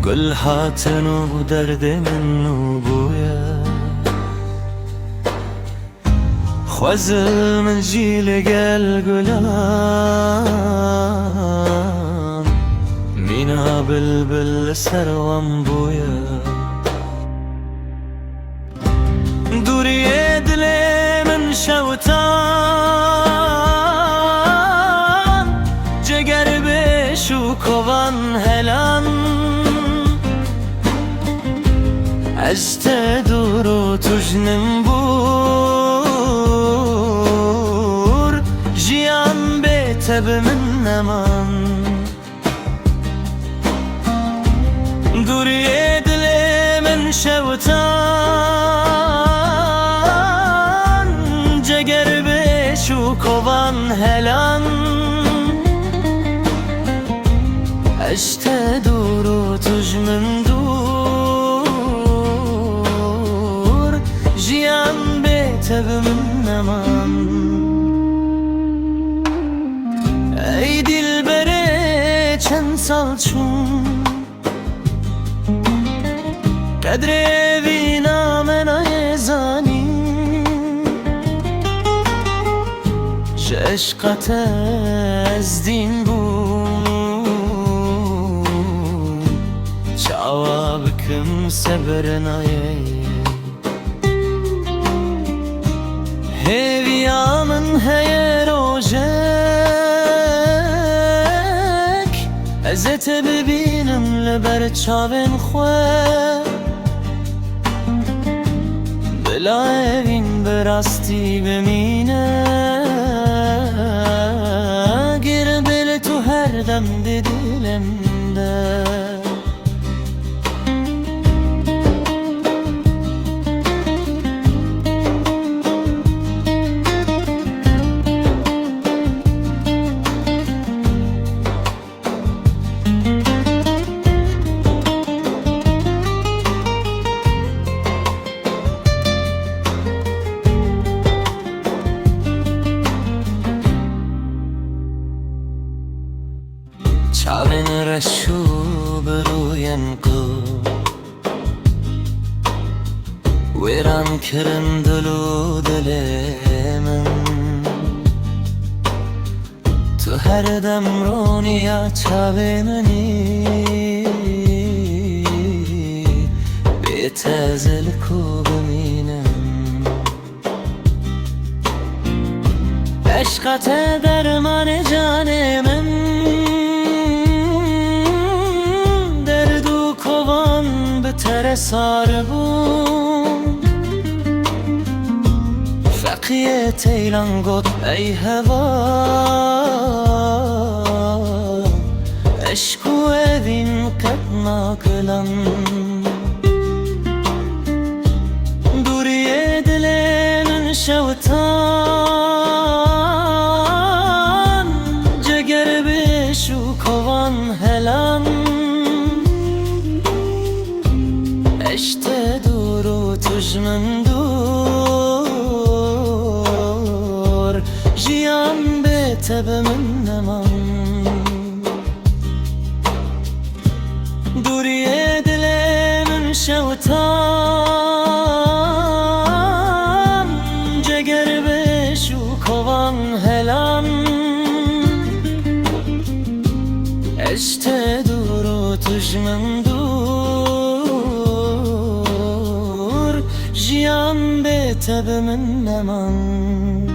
گل هاتن و درد من و بویا خوزل من جیل گل گلان مینا بلبل سروم بویا دوری دل من شوتان جگر بشو کوان هلان از دور و تجنم بور جیان بتب من نمان دوری دل من شوتان جگر بشو کوان هلان اشت دور و تجمن دور جیان بتب من نمان ای دل بره چند سال چون قدر وینا من ایزانی عشقت از دین بود چاوا بکم صبر نایه هیویا من هی روژک ازت ببینم لبر چاوین خواه بلا اوین براستی بمینه گیر بل تو هر دم دلمده چاوین رشو بروین کو ویران کرن دلو دل من تو هر دم رونیا چاویننی بیت ازل کو بمینم عشقت درمان جان من تر سار بون فقیه تیلان گد ای هوا عشق و اوین قد ناکلن دوری دل من شوتان جگر بشو کوان هلان اشت دور و تجمن دور جیان بتب من نمان دوری دل من شوتان جگر بشو کوان هلان اشت دور و تجمن جیان بتب من نمان